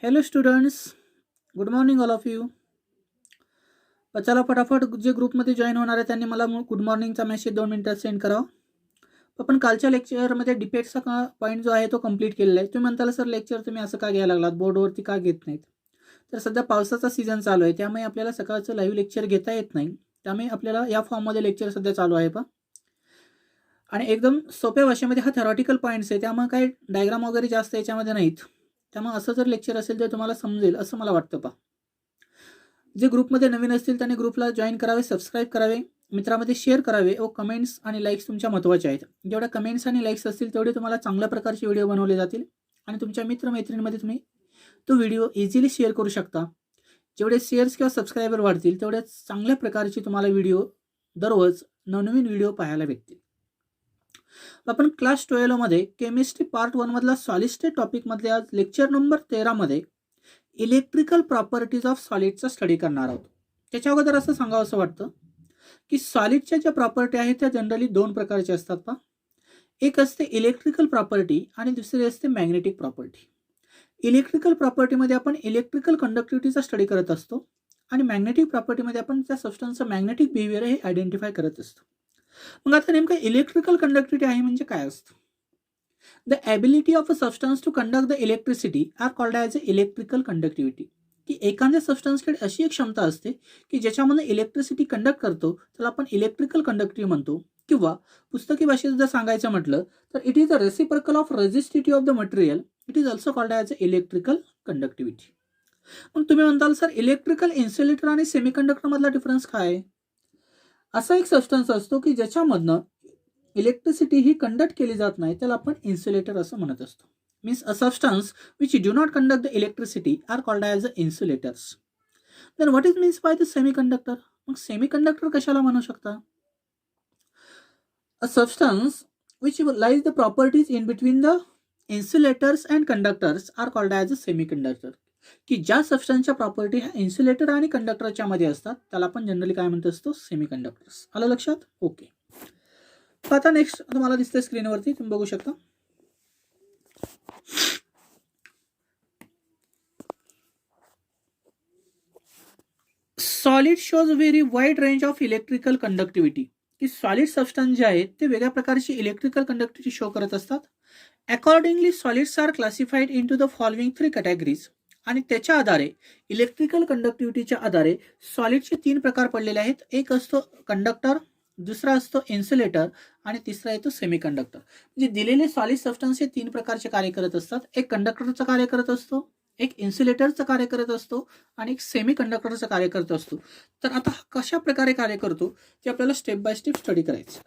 Hello students, good morning all of you. चला फटाफट जे ग्रुपमध्ये जॉईन होणार आहे त्यांनी मला गुड मॉर्निंगचा मेसेज 2 मिनिटात सेंड करावा. आपण कालच्या लेक्चरमध्ये डिपेटचा पॉईंट जो आहे तो कंप्लीट केलेला आहे. तुम्ही म्हणताल सर लेक्चर तुम्ही असं का घ्यायला लागलात, बोर्डवरती का घेत नाहीत? तर सध्या पावसाचा सीझन चालू आहे, त्यामुळे आपल्याला सकाळचं लाईव्ह लेक्चर घेता येत नाही. त्यामुळे आपल्याला या फॉर्ममध्ये लेक्चर सध्या चालू आहे आणि एकदम सोप्या भाषेमध्ये हा थेरॉटिकल पॉईंट्स आहे, त्यामुळे काही डायग्राम वगैरे जास्त याच्यामध्ये नाहीत. त्यामुळे असं जर लेक्चर असेल तर तुम्हाला समजेल असं मला वाटतं. जे ग्रुपमध्ये नवीन असतील त्यांनी ग्रुपला जॉईन करावे, सबस्क्राईब करावे, मित्रांमध्ये शेअर करावे व कमेंट्स आणि लाईक्स तुमच्या महत्त्वाच्या आहेत. जेवढ्या कमेंट्स आणि लाईक्स असतील तेवढे तुम्हाला चांगल्या प्रकारचे व्हिडिओ बनवले जातील आणि तुमच्या मित्रमैत्रिणींमध्ये तुम्ही तो व्हिडिओ इझिली शेअर करू शकता. जेवढे शेअर्स किंवा सबस्क्रायबर वाढतील तेवढ्या चांगल्या प्रकारचे तुम्हाला व्हिडिओ दररोज नवनवीन व्हिडिओ पाहायला भेटतील. आपण क्लास 12 मध्ये केमिस्ट्री पार्ट 1 मधला सॉलिड स्टेट टॉपिक मधल्या आज लेक्चर नंबर 13 मध्ये इलेक्ट्रिकल प्रॉपर्टीज ऑफ सॉलिडचा स्टडी करणार आहोत. त्याच्या अगोदर असं सांगावं असं वाटतं की सॉलिडच्या ज्या प्रॉपर्टी आहेत त्या जनरली दोन प्रकारच्या असतात पहा. एक असते इलेक्ट्रिकल प्रॉपर्टी आणि दुसरी असते मॅग्नेटिक प्रॉपर्टी. इलेक्ट्रिकल प्रॉपर्टीमध्ये आपण इलेक्ट्रिकल कंडक्टिव्हिटीचा स्टडी करत असतो आणि मॅग्नेटिक प्रॉपर्टीमध्ये आपण त्या सबस्टन्सचं मॅग्नेटिक बिहेवियर हे आयडेंटिफाय करत असतो. मग आता नेमकं इलेक्ट्रिकल कंडक्टिव्हिटी आहे म्हणजे काय असतं? The ability of a substance to conduct the electricity are called as electrical conductivity. की एखाद्या सबस्टन्सकडे अशी एक क्षमता असते की ज्याच्यामध्ये इलेक्ट्रिसिटी कंडक्ट करतो, त्याला आपण इलेक्ट्रिकल कंडक्टिव्ह म्हणतो. किंवा पुस्तकी भाषेत जर सांगायचं म्हटलं तर it is a reciprocal of resistivity of the material. It is also called as electrical conductivity. मग तुम्ही म्हणताल सर इलेक्ट्रिकल इन्सुलेटर आणि सेमीकंडक्टर मधला डिफरन्स काय आहे? असा एक सबस्टन्स असतो की ज्याच्यामधनं इलेक्ट्रिसिटी ही कंडक्ट केली जात नाही, त्याला आपण इन्सुलेटर असं म्हणत असतो. Means a substance which do not conduct the electricity are called as insulators. Then what is means by the semiconductor? मग सेमीकंडक्टर कशाला म्हणू शकता? A substance which lies the properties in between the insulators and conductors are called as a semiconductor. की ज्या सबस्टन्सच्या property ह्या insulator आणि कंडक्टरच्या मध्ये असतात त्याला आपण जनरली काय म्हणत असतो? सेमीकंडक्टर्स. आलं लक्षात? ओके. आता नेक्स्ट तुम्हाला दिसतंय स्क्रीनवरती, तुम्ही बघू शकता. Solid shows very wide range of electrical conductivity. की सॉलिड सबस्टन्स जे आहेत ते वेगळ्या प्रकारची इलेक्ट्रिकल कंडक्टिव्हिटी शो करत असतात. Accordingly solids are classified in to the following 3 categories. आणि त्याच्या आधारे इलेक्ट्रिकल कंडक्टिव्हिटीच्या आधारे सॉलिडचे 3 प्रकार पडलेले आहेत. एक असतो कंडक्टर, दुसरा असतो इन्सुलेटर आणि तिसरा येतो सेमीकंडक्टर. म्हणजे दिलेले सॉलिड सबस्टन्स हे 3 प्रकारचे कार्य करत असतात. एक कंडक्टरचं कार्य करत असतो, एक इन्सुलेटरचं कार्य करत असतो आणि एक सेमीकंडक्टरचं कार्य करत असतो. तर आता कशा प्रकारे कार्य करतो ते आपल्याला स्टेप बाय स्टेप स्टडी करायचं.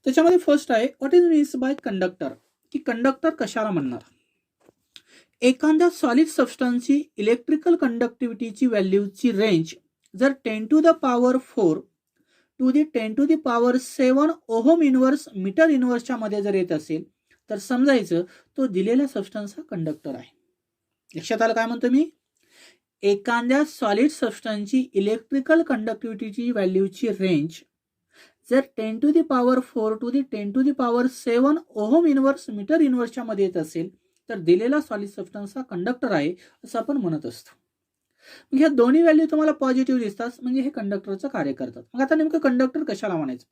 त्याच्यामध्ये फर्स्ट आहे what is means bye conductor. की कंडक्टर कशाला म्हणणार? एखाद्या सॉलिड सबस्टन्सची इलेक्ट्रिकल कंडक्टिव्हिटीची व्हॅल्यूची रेंज जर 10 to the power 4 to the 10 to the power 7 ohm inverse metre इनवर्सच्या मध्ये जर येत असेल तर समजायचं तो दिलेला सबस्टन्स हा कंडक्टर आहे. लक्षात आलं काय म्हणतो मी? एखाद्या सॉलिड सबस्टन्सची इलेक्ट्रिकल कंडक्टिव्हिटीची व्हॅल्यूची रेंज जर 10 to the power 4 to the 10 to the power 7 ohm inverse metre इनवर्सच्या मध्ये येत असेल तर दिलेला सॉलिड सबस्टन्स हा कंडक्टर आहे असं आपण म्हणत असतो. मग ह्या दोन्ही व्हॅल्यू तुम्हाला पॉझिटिव्ह दिसतात म्हणजे हे कंडक्टरचं कार्य करतात. मग आता नेमकं कंडक्टर कशाला म्हणायचं?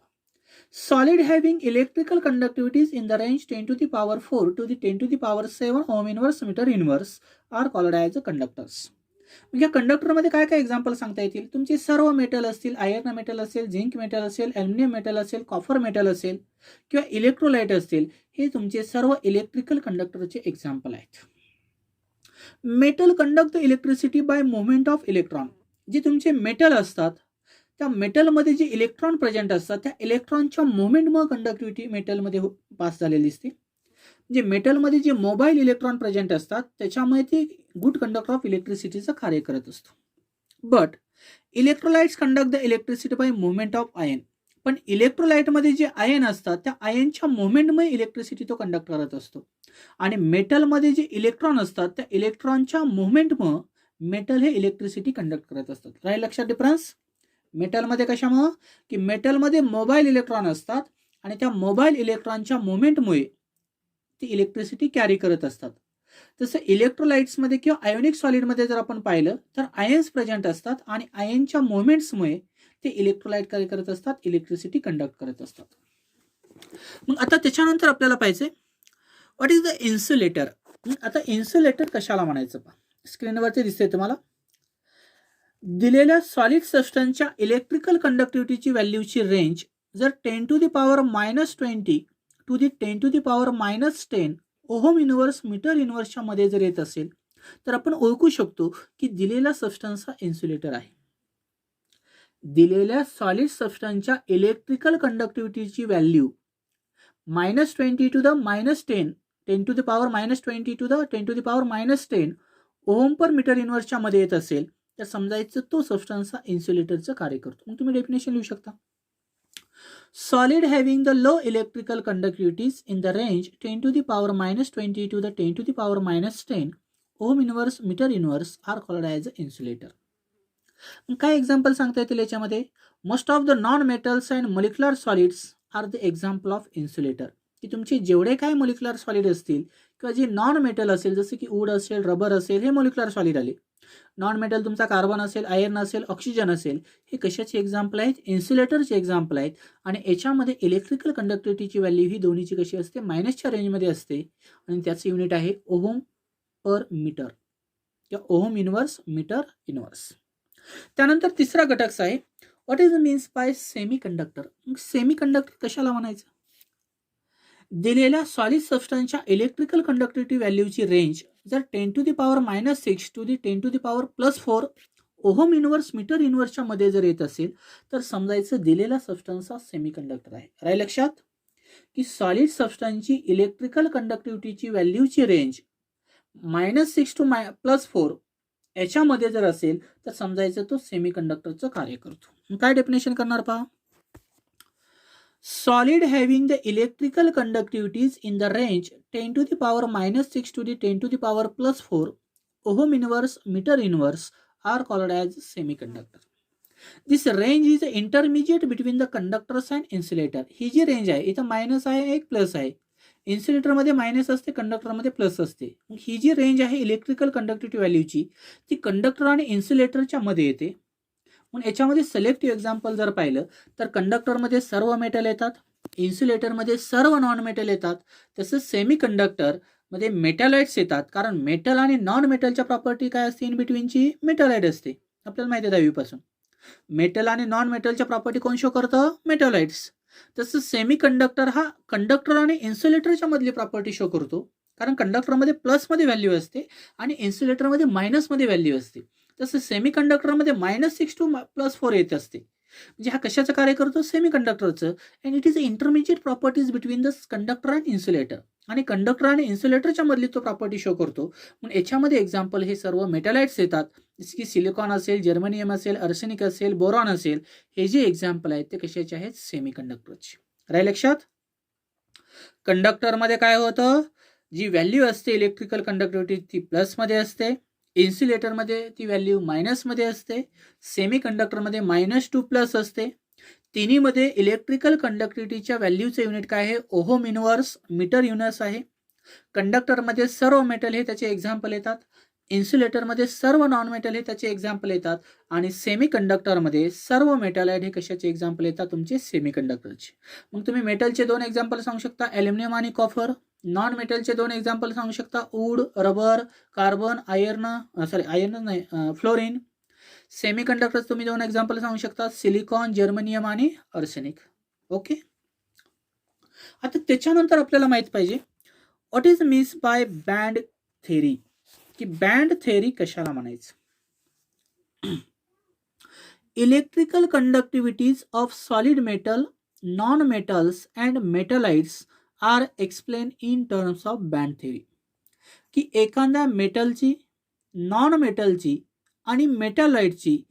Solid having electrical conductivities in the range 10 to the power 4 to the 10 to the power 7 ohm inverse metre inverse are called as a conductors. म्हणजे कंडक्टरमध्ये काय काय एक्झाम्पल सांगता येतील? तुमचे सर्व मेटल असतील, आयर्न मेटल असेल, झिंक मेटल असेल, ॲल्युमिनियम मेटल असेल, कॉपर मेटल असेल किंवा इलेक्ट्रोलाइट असतील, हे तुमचे सर्व इलेक्ट्रिकल कंडक्टरचे एक्झाम्पल आहेत. Metal conduct the electricity bye movement of electron. जे तुमचे मेटल असतात त्या मेटलमध्ये जे इलेक्ट्रॉन प्रेझेंट असतात त्या इलेक्ट्रॉनच्या मुवमेंटमुळे कंडक्टिव्हिटी मेटलमध्ये पास झालेली दिसते. जे मेटलमध्ये जे मोबाईल इलेक्ट्रॉन प्रेझेंट असतात त्याच्यामुळे ते गुड कंडक्टर ऑफ इलेक्ट्रिसिटीचं कार्य करत असतो. But electrolytes conduct the electricity bye movement of ion. पण इलेक्ट्रोलाइटमध्ये जे आयन असतात त्या आयनच्या मुवमेंटमुळे इलेक्ट्रिसिटी तो कंडक्ट करत असतो. आणि मेटलमध्ये जे इलेक्ट्रॉन असतात त्या इलेक्ट्रॉनच्या मुवमेंटमुळे मेटल हे इलेक्ट्रिसिटी कंडक्ट करत असतात. राहील लक्षात डिफरन्स? मेटलमध्ये कशामुळे? की मेटलमध्ये मोबाईल इलेक्ट्रॉन असतात आणि त्या मोबाईल इलेक्ट्रॉनच्या मुवमेंटमुळे ती इलेक्ट्रिसिटी कॅरी करत असतात. जसं इलेक्ट्रोलाइट्समध्ये किंवा आयोनिक सॉलिडमध्ये जर आपण पाहिलं तर आयन्स प्रेझेंट असतात आणि आयनच्या मुवमेंट्समुळे ते इलेक्ट्रोलाइट काय करत असतात, इलेक्ट्रिसिटी कंडक्ट करत असतात. मग आता त्याच्यानंतर आपल्याला पाहिजे व्हॉट इज द इन्सुलेटर. आता इन्सुलेटर कशाला म्हणायचं पहा, स्क्रीनवरती दिसते तुम्हाला. दिलेल्या सॉलिड सबस्टन्सच्या इलेक्ट्रिकल कंडक्टिव्हिटीची व्हॅल्यूची रेंज जर 10 to the power -20 to the 10 to the power -10 ohm inverse metre इनव्हर्सच्या मध्ये जर येत असेल तर आपण ओळखू शकतो की दिलेला सबस्टन्स हा इन्सुलेटर आहे. दिलेल्या सॉलिड सबस्टन्सच्या इलेक्ट्रिकल कंडक्टिव्हिटीची value -20 to the -10 10 to the power -20 to the 10 to the power -10 ohm per metre इनव्हर्सच्या मध्ये येत असेल तर समजायचं तो सबस्टन्स हा इन्सुलेटरचं कार्य करतो. मग तुम्ही डेफिनेशन लिहू शकता. Solid having the low electrical conductivities in the range 10 to the power -20 to the 10 to the power -10 ohm inverse meter inverse are called as insulator. काय एक्झाम्पल सांगता येतील याच्यामध्ये? Most of the non metals and molecular solids are the example of insulator. की तुमचे जेवढे काय molecular solid असतील किंवा जे नॉन मेटल असेल जसे की वूड असेल, रबर असेल, हे मॉलिक्युलर सॉलिड आले. नॉन मेटल तुमचा कार्बन असेल, आयर्न असेल, ऑक्सिजन असेल, हे कशाचे एक्झाम्पल आहेत? इन्सुलेटरचे एक्झाम्पल आहेत. आणि याच्यामध्ये इलेक्ट्रिकल कंडक्टिव्हिटीची व्हॅल्यू ही दोन्हीची कशी असते? मायनसच्या रेंजमध्ये असते आणि त्याचं युनिट आहे ओहम पर मीटर किंवा ओहम इनव्हर्स मीटर इनव्हर्स. त्यानंतर तिसरा घटक आहे what is means bye semi conductor. Semi conductor कशाला म्हणायचं? दिलेल्या सॉलिड सबस्टन्सच्या इलेक्ट्रिकल कंडक्टिव्हिटी व्हॅल्यूची रेंज जर 10 to the power -6 to the 10 to the power +4 ohm inverse metre इनव्हर्सच्या मध्ये जर येत असेल तर समजायचं दिलेला सबस्टन्स हा सेमी कंडक्टर आहे. राय लक्षात की सॉलिड सबस्टन्सची इलेक्ट्रिकल कंडक्टिव्हिटीची व्हॅल्यूची रेंज -6 to +4 याच्यामध्ये जर असेल तर समजायचं तो सेमी कंडक्टरचं कार्य करतो. काय डेफिनेशन करणार पहा. Solid having the electrical conductivities in the range 10 to the power -6 to the 10 to the power +4 ohm inverse meter inverse are called as semiconductor. This range is intermediate between the conductors and insulator. ही जी range आहे इथं minus आहे, एक plus आहे. Insulator मध्ये minus असते, conductor मध्ये प्लस असते. ही जी रेंज आहे इलेक्ट्रिकल कंडक्टिव्हिटी व्हॅल्यूची ती कंडक्टर आणि इन्सुलेटरच्या मध्ये येते. म्हणून याच्यामध्ये सिलेक्टिव्ह एक्झाम्पल जर पाहिलं तर कंडक्टरमध्ये सर्व मेटल येतात, इन्सुलेटरमध्ये सर्व नॉन मेटल येतात. तसंच सेमी कंडक्टरमध्ये मेटलाइट्स येतात, कारण मेटल आणि नॉन मेटलच्या प्रॉपर्टी काय असते? इन बिटवीनची मेटलाइट असते. आपल्याला माहिती आहे 10वीपासून. मेटल आणि नॉन मेटलच्या प्रॉपर्टी कोण शो करतं? मेटलाइट्स. तसंच सेमी कंडक्टर हा कंडक्टर आणि इन्सुलेटरच्या मधली प्रॉपर्टी शो करतो, कारण कंडक्टरमध्ये प्लसमध्ये व्हॅल्यू असते आणि इन्सुलेटरमध्ये मायनसमध्ये व्हॅल्यू असते. तसं सेमी कंडक्टरमध्ये -6 to +4 येत असते. म्हणजे हा कशाचं कार्य करतो? सेमी कंडक्टरचं. And it is intermediate properties between the conductor and insulator. आणि कंडक्टर आणि इन्सुलेटरच्या मधली तो प्रॉपर्टी शो करतो. म्हणून याच्यामध्ये एक्झाम्पल हे सर्व मेटलाइट्स येतात, जसे की सिलिकॉन असेल, जर्मेनियम असेल, आर्सेनिक असेल, बोरॉन असेल. हे जे एक्झाम्पल आहेत ते कशाचे आहेत? सेमी कंडक्टरचे. राय लक्षात. कंडक्टरमध्ये काय होतं? जी व्हॅल्यू असते इलेक्ट्रिकल कंडक्टिव्हिटी ती प्लसमध्ये असते, इन्सुलेटरमध्ये ती व्हॅल्यू मायनसमध्ये असते, सेमी कंडक्टरमध्ये -2 to + असते. तिन्हीमध्ये इलेक्ट्रिकल कंडक्टिव्हिटीच्या व्हॅल्यूचे युनिट काय आहे? ओहम इनव्हर्स मीटर युनिट्स आहे. कंडक्टरमध्ये सर्व मेटल हे त्याचे एक्झाम्पल येतात, इन्सुलेटरमध्ये सर्व नॉन मेटल हे त्याचे एक्झाम्पल येतात आणि सेमी कंडक्टरमध्ये सर्व मेटलाइट हे कशाचे एक्झाम्पल येतात? तुमचे सेमी कंडक्टरचे. मग तुम्ही मेटलचे 2 एक्झाम्पल सांगू शकता, ॲल्युमिनियम आणि कॉपर. नॉन मेटलचे 2 एक्झाम्पल सांगू शकता, वूड, रबर, कार्बन, आयर्न नाही, फ्लोरीन. सेमी कंडक्टर्स तुम्ही 2 एक्झाम्पल सांगू शकता, सिलिकॉन, जर्मेनियम आणि आर्सेनिक. ओके. आता त्याच्यानंतर आपल्याला माहित पाहिजे what is means by band theory. की बँड थेरी कशाला म्हणायचं? Electrical conductivities of solid metal, non metals and metalloids are explain in terms of band theory. की एखाद्या मेटलची, नॉन मेटलची आणि मेटलाइटची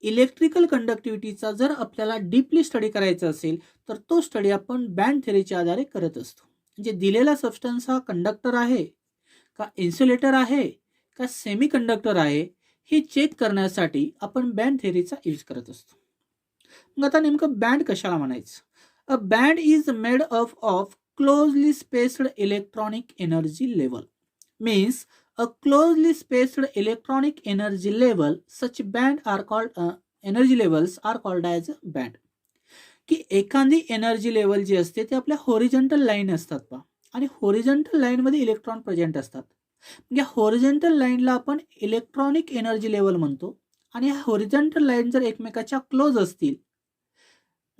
इलेक्ट्रिकल कंडक्टिव्हिटीचा जर आपल्याला डीपली स्टडी करायचा असेल तर तो स्टडी आपण बँड थेरीच्या आधारे करत असतो. म्हणजे दिलेला सबस्टन्स हा कंडक्टर आहे का, इन्सुलेटर आहे का, सेमी कंडक्टर आहे, हे चेक करण्यासाठी आपण बँड थेरीचा यूज करत असतो. मग आता नेमकं बँड कशाला म्हणायचं? A band is made up of closely spaced electronic energy level. Means A closely spaced electronic energy level, such band are called energy levels are called as band. की एखादी energy level जी असते ते आपल्या horizontal line असतात पहा, आणि horizontal लाईनमध्ये electron present असतात. या होरिझॉन्टल लाईनला आपण इलेक्ट्रॉनिक एनर्जी लेवल म्हणतो. आणि ह्या होरिझॉन्टल लाईन जर एकमेकाच्या क्लोज असतील,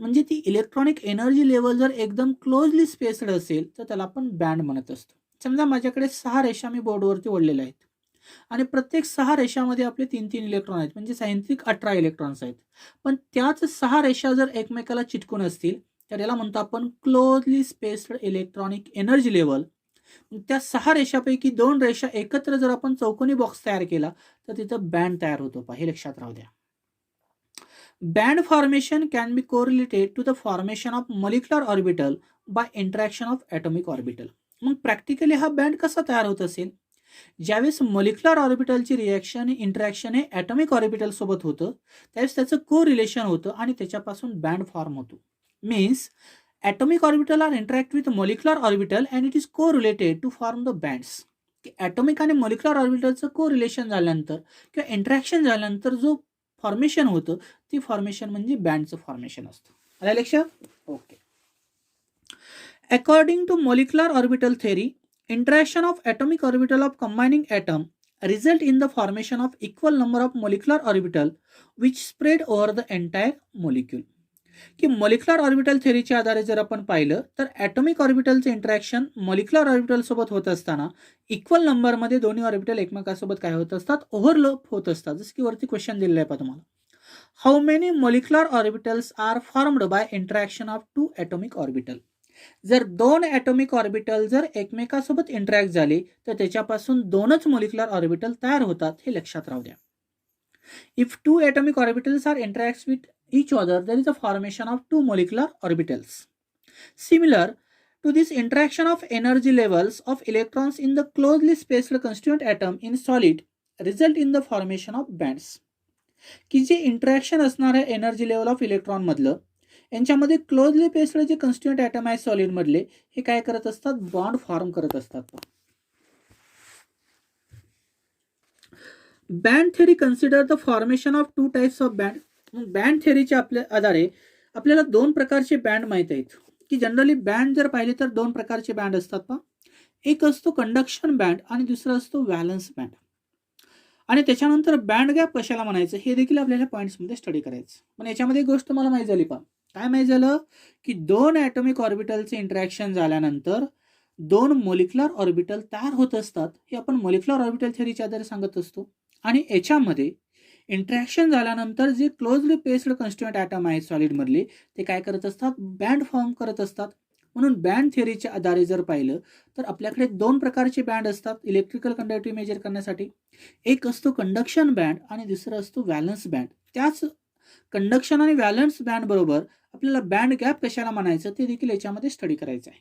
म्हणजे ती इलेक्ट्रॉनिक एनर्जी लेवल जर एकदम क्लोजली स्पेस्ड असेल, तर त्याला आपण बँड म्हणत असतो. समजा माझ्याकडे 6 रेषा मी बोर्डवरती ओढलेल्या आहेत, आणि प्रत्येक 6 रेषामध्ये आपले 3-3 इलेक्ट्रॉन आहेत, म्हणजे सायंत्रिक 18 इलेक्ट्रॉन्स आहेत. पण त्याच 6 रेषा जर एकमेकाला चिटकून असतील, तर याला म्हणतो आपण closely spaced electronic energy level. त्या 6 रेषापैकी 2 रेषा एकत्र जर आपण चौकोनी बॉक्स तयार केला, तर तिथं बँड तयार होतो पहा, हे लक्षात राहू द्या. Band formation can be correlated to the formation of molecular orbital by interaction of atomic orbital. मग प्रॅक्टिकली हा बँड कसा तयार होत असेल? ज्यावेळेस मॉलिक्युलर ऑर्बिटलची रिॲक्शन इंटरॅक्शन हे ॲटॉमिक ऑर्बिटल सोबत होतं, त्यावेळेस त्याचं को रिलेशन होतं आणि त्याच्यापासून बँड फॉर्म होतो. Means atomic orbital are interact with molecular orbital and it is correlated to form the bands. की ॲटॉमिक आणि मॉलिक्युलर ऑर्बिटलचं को रिलेशन झाल्यानंतर किंवा इंटरॅक्शन झाल्यानंतर जो फॉर्मेशन होतं, ती फॉर्मेशन म्हणजे बँडचं फॉर्मेशन असतं. आलं लक्षात? Okay. According to molecular orbital theory, interaction of atomic orbital of combining atom result in the formation of equal number of molecular orbital which spread over the entire molecule. की molecular orbital थेअरीच्या आधारे जर आपण पाहिलं, तर atomic ऑर्बिटलचं interaction molecular orbital सोबत होत असताना equal नंबरमध्ये दोन्ही ऑर्बिटल एकमेकांसोबत काय होत असतात? ओव्हरलॅप होत असतात. जसं की वरती क्वेश्चन दिलेला आहे पहा तुम्हाला. How many molecular orbitals are formed by interaction of 2 atomic orbital. जर 2 ॲटॉमिक ऑर्बिटल जर एकमेकांसोबत इंटरॅक्ट झाले, तर त्याच्यापासून 2च मॉलिक्युलर ऑर्बिटल तयार होतात, हे लक्षात राहू द्या. If 2 atomic orbitals are interact with each other, there is a formation of 2 molecular orbitals. Similar to this interaction of energy levels of electrons in the closely spaced constituent atom in solid result in the formation of bands. की जे interaction असणार आहे energy level of electron मधलं, यांच्यामध्ये closely spaced जे constituent atom आहे solid मधले, हे काय करत असतात? बॉन्ड फॉर्म करत असतात. Band theory consider the formation of 2 types of band. Band थेअरीच्या आधारे आपल्याला 2 प्रकारचे बँड माहित आहेत. की जनरली बँड जर पाहिले तर 2 प्रकारचे बँड असतात पहा. एक असतो कंडक्शन बँड आणि दुसरा असतो व्हॅलन्स बँड. आणि त्याच्यानंतर बँड गॅप कशाला म्हणायचं हे देखील आपल्याला पॉईंट्समध्ये स्टडी करायचं. पण याच्यामध्ये एक गोष्ट मला माहिती झाली पहा. काय माहिती झालं? की 2 ॲटॉमिक ऑर्बिटलचे इंटरॅक्शन झाल्यानंतर 2 मॉलिक्युलर ऑर्बिटल तयार होत असतात. हे आपण मॉलिक्युलर ऑर्बिटल थेअरीच्या आधारे सांगत असतो. आणि याच्यामध्ये इंटरॅक्शन झाल्यानंतर जे क्लोजली पेस्ड कन्स्टिट्यूएंट ॲटम आहेत सॉलिडमधले, ते काय करत असतात? बँड फॉर्म करत असतात. म्हणून बँड थेअरीच्या आधारे जर पाहिलं, तर आपल्याकडे 2 प्रकारचे बँड असतात इलेक्ट्रिकल कंडक्टिव्हिटी मेजर करण्यासाठी. एक असतो कंडक्शन बँड आणि दुसरा असतो व्हॅलन्स बँड. त्याच कंडक्शन आणि व्हॅलन्स बँड बरोबर आपल्याला बँड गॅप कशाला म्हणायचं ते देखील याच्यामध्ये स्टडी करायचं आहे.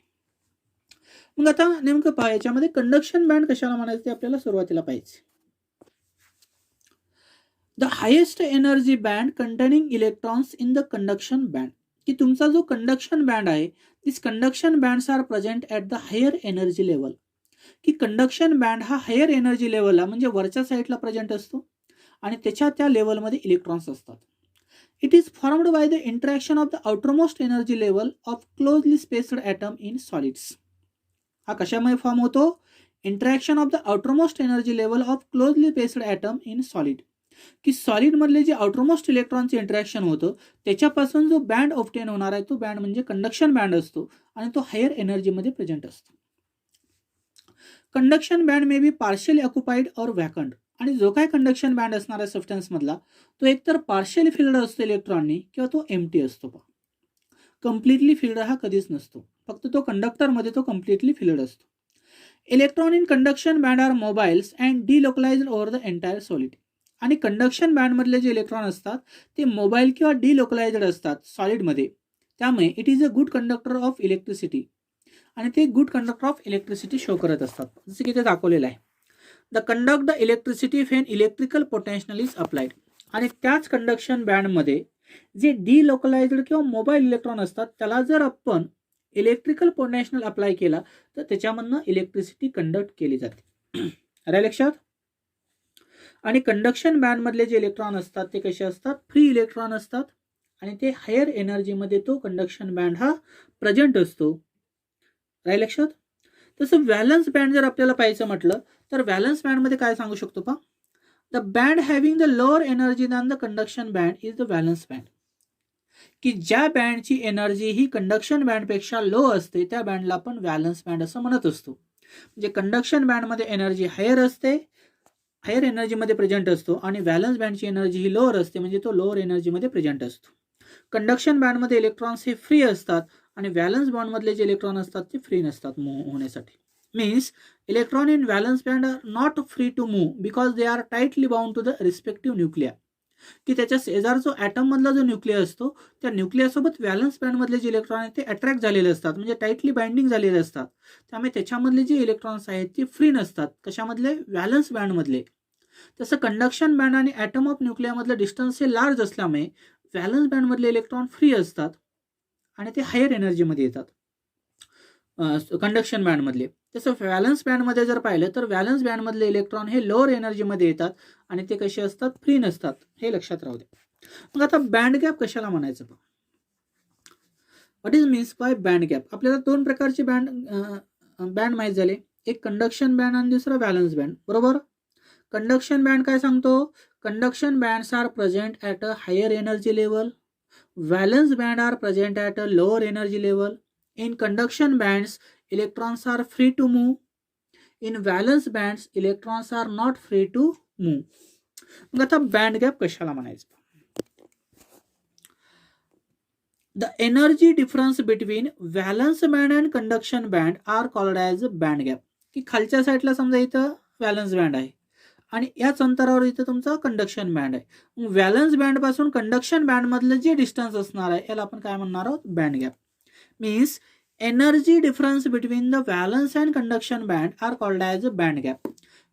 मग आता नेमकं पहा, याच्यामध्ये कंडक्शन बँड कशाला म्हणायचं ते आपल्याला सुरुवातीला पाहिजे. The highest energy band containing electrons in the conduction band. की तुमचा जो कंडक्शन बँड आहे, this conduction bands are present at the higher energy level. की कंडक्शन बँड हा हायर एनर्जी लेवलला म्हणजे वरच्या साईडला प्रेझेंट असतो आणि त्या लेवलमध्ये इलेक्ट्रॉन्स असतात. It is formed by the interaction of the outermost energy level of closely spaced atom in solids. हा कशामुळे फॉर्म होतो? Interaction of the outermost energy level of closely spaced atom in solid. की सॉलिडमधले जे outermost इलेक्ट्रॉनचे interaction होतं, त्याच्यापासून जो बँड ऑब्टेन होणार आहे तो बँड म्हणजे कंडक्शन बँड असतो आणि तो हायर एनर्जीमध्ये प्रेझेंट असतो. Conduction band may be partially occupied और वॅकंट. आणि जो काय कंडक्शन बँड असणार आहे सबस्टन्स मधला, तो एकतर पार्शियली फिल्ड असतो इलेक्ट्रॉननी किंवा तो एम्प्टी असतो. कम्प्लिटली फिल्ड हा कधीच नसतो, फक्त तो कंडक्टरमध्ये तो कम्प्लिटली फिल्ड असतो. Electron in conduction band are mobiles and delocalised over the entire solid. आणि कंडक्शन बँडमधले जे इलेक्ट्रॉन असतात ते मोबाईल किंवा डिलोकलाइज्ड असतात सॉलिडमध्ये. त्यामुळे it is a good conductor of electricity. आणि ते good conductor of electricity show करत असतात, जसं की ते दाखवलेलं आहे. The conduct the electricity when electrical potential is applied. आणि त्याच कंडक्शन बँडमध्ये जे डिलोकलाइज्ड किंवा मोबाईल इलेक्ट्रॉन असतात, त्याला जर आपण इलेक्ट्रिकल पोटेन्शियल अप्लाय केला, तर त्याच्यामधनं इलेक्ट्रिसिटी कंडक्ट केली जाते. राहिलं लक्षात. आणि कंडक्शन बँड मधले जे इलेक्ट्रॉन असतात ते कसे असतात, फ्री इलेक्ट्रॉन असतात आणि ते हायर एनर्जीमध्ये तो कंडक्शन बँड हा प्रेझेंट असतो. राहिलं लक्षात. तसं व्हॅलन्स बँड जर आपल्याला पाहायचं म्हटलं तर व्हॅलन्स बँडमध्ये काय सांगू शकतो पहा, the band having the lower energy than the conduction band is the valence band. की ज्या बँडची एनर्जी ही कंडक्शन बँडपेक्षा लो असते त्या बँडला आपण व्हॅलन्स बँड असं म्हणत असतो. म्हणजे कंडक्शन बँडमध्ये एनर्जी हायर असते, हायर एनर्जीमध्ये प्रेझेंट असतो आणि व्हॅलन्स बँडची एनर्जी ही लोअर असते, म्हणजे तो लोअर एनर्जीमध्ये प्रेझेंट असतो. कंडक्शन बँडमध्ये इलेक्ट्रॉन्स हे फ्री असतात आणि व्हॅलन्स बँडमधले जे इलेक्ट्रॉन असतात ते फ्री नसतात मूव्ह होण्यासाठी. Means electron in valence band are not free to move because they are tightly bound to the respective nuclei. की त्याच्या शेजार जो ॲटम मधला जो न्यूक्लिया असतो त्या न्यूक्लियासोबत व्हॅलन्स बँडमधले जे इलेक्ट्रॉन आहेत ते अट्रॅक्ट झालेले असतात, म्हणजे टाईटली बाइंडिंग झालेले असतात. त्यामुळे त्याच्यामधले जे इलेक्ट्रॉन्स आहेत ते फ्री नसतात. कशामधले, व्हॅलन्स बँडमधले. तसं कंडक्शन बँड आणि ॲटम ऑफ न्यूक्लियामधलं डिस्टन्स हे लार्ज असल्यामुळे व्हॅलन्स बँडमधले इलेक्ट्रॉन फ्री असतात आणि ते हायर एनर्जीमध्ये येतात कंडक्शन बँडमधले. तसं व्हॅलन्स बँडमध्ये जर पाहिलं तर व्हॅलन्स बँडमधले इलेक्ट्रॉन हे लोअर एनर्जीमध्ये येतात आणि ते कसे असतात, फ्री नसतात. हे लक्षात राहू दे. मग आता बँड गॅप कशाला म्हणायचं, what is means by band gap. आपल्याला दोन प्रकारचे बँड माहीत झाले, एक कंडक्शन बँड आणि दुसरा व्हॅलन्स बँड. बरोबर. कंडक्शन बँड काय सांगतो, conduction bands are present at a higher energy level, valence band are present at a lower energy level. In conduction bands, electrons are free to move. In valence bands, electrons are not free to move. मग आता band gap कशाला म्हणायचं. The energy difference between valence band and conduction band are called as band gap. की खालच्या साईडला समजा इथं valence band आहे आणि याच अंतरावर इथं तुमचा कंडक्शन बँड आहे. व्हॅलन्स बँड पासून कंडक्शन बँड मधलं जे डिस्टन्स असणार आहे याला आपण काय म्हणणार आहोत, band gap. Means energy difference between the valence and conduction band are called as a band gap.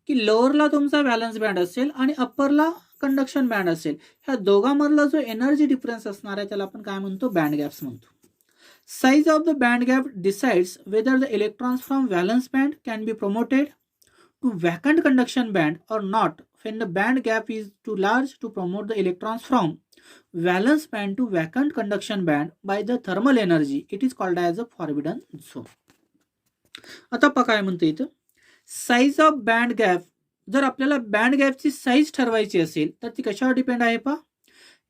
की लोअरला तुमचा व्हॅलन्स बँड असेल आणि अप्परला कंडक्शन बँड असेल, ह्या दोघांमधला जो एनर्जी डिफरन्स असणार आहे त्याला आपण काय म्हणतो, बँड गॅप्स म्हणतो. Size of the band gap decides whether the electrons from valence band can be promoted to vacant conduction band or not when the band gap is too large to promote the electrons from valence band to vacant conduction band by the thermal energy. It is called as a forbidden zone. आता पहा काय म्हणतो इथं, size of band gap. जर आपल्याला band गॅपची size ठरवायची असेल तर ती कशावर डिपेंड आहे पहा,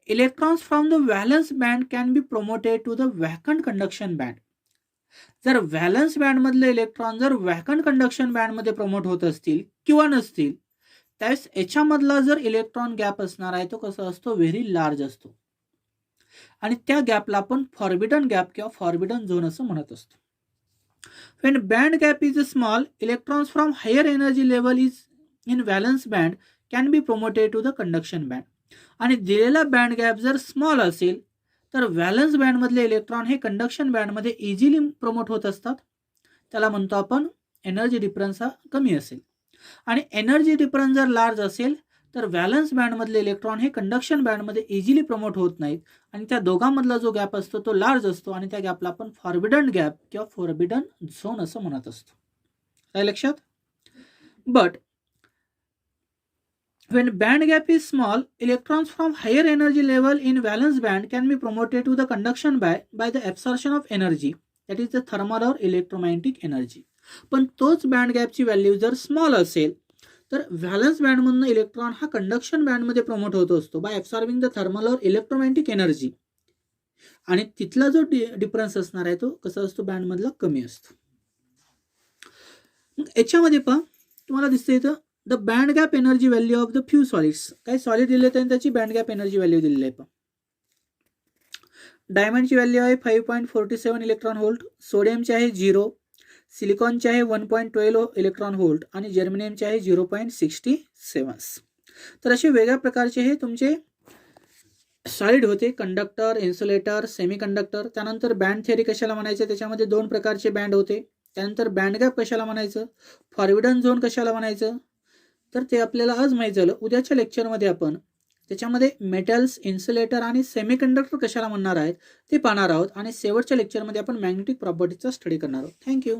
electrons from the valence band can be promoted to the vacant conduction band. जर व्हॅलन्स बँड मधले इलेक्ट्रॉन जर वॅकंट कंडक्शन बँड मध्ये प्रमोट होत असतील किंवा नसतील, त्यावेळेस याच्यामधला जर इलेक्ट्रॉन गॅप असणार आहे तो कसा असतो, व्हेरी लार्ज असतो आणि त्या गॅपला आपण फॉरबिडन गॅप किंवा फॉरबिडन झोन असं म्हणत असतो. When band gap is small, electrons from higher energy level is in valence band can be promoted to the conduction band. आणि दिलेला बँड गॅप जर स्मॉल असेल तर व्हॅलन्स बँड मधले इलेक्ट्रॉन हे कंडक्शन बँड मध्ये इझिली प्रमोट होत असतात. त्याला म्हणतो आपण एनर्जी डिफरन्स हा कमी असेल. आणि एनर्जी डिफरन्स जर लार्ज असेल तर व्हॅलन्स बँड मधले इलेक्ट्रॉन हे कंडक्शन बँड मध्ये इझिली प्रमोट होत नाहीत आणि त्या दोघांमधला जो गॅप असतो तो लार्ज असतो आणि त्या गॅपला आपण फॉरबिडन गॅप किंवा फॉरबिडन झोन असं म्हणत असतो. काय लक्षात. But when band gap is small, electrons from higher energy level in valence band can be promoted to the conduction by the absorption of energy, that is the thermal or electromagnetic energy. पण तोच band गॅपची value जर small असेल तर valence बँडमधून electron हा conduction बँडमध्ये promote होत असतो bye absorbing the thermal और इलेक्ट्रोमॅग्नेटिक एनर्जी. आणि तिथला जो डिफरन्स असणार आहे तो कसा असतो, बँडमधला कमी असतो. मग याच्यामध्ये पहा तुम्हाला दिसतं इथं the band gap energy value of the few solids. काही सॉलिड दिले तर त्याची बँड गॅप एनर्जी व्हॅल्यू दिलेली आहे. पहा डायमंडची व्हॅल्यू आहे 5.47 इलेक्ट्रॉन व्होल्ट, सोडियमची आहे 0, सिलिकॉनचे आहे 1.12 इलेक्ट्रॉन व्होल्ट आणि जर्मेनियमचे आहे 0.67. तर असे वेगळ्या प्रकारचे हे तुमचे सॉलिड होते, कंडक्टर, इन्सुलेटर, सेमीकंडक्टर. त्यानंतर बँड थिअरी कशाला म्हणायचं, त्याच्यामध्ये दोन प्रकारचे बँड होते. त्यानंतर बँड गॅप कशाला म्हणायचं, फॉरबिडन झोन कशाला म्हणायचं, तर ते आपल्याला आज माहीत झालं. उद्याच्या लेक्चरमध्ये आपण त्याच्यामध्ये मेटल्स, इन्सुलेटर आणि सेमीकंडक्टर कशाला म्हणणार आहेत ते पाहणार आहोत आणि शेवटच्या लेक्चरमध्ये आपण मॅग्नेटिक प्रॉपर्टीचा स्टडी करणार आहोत. थँक्यू.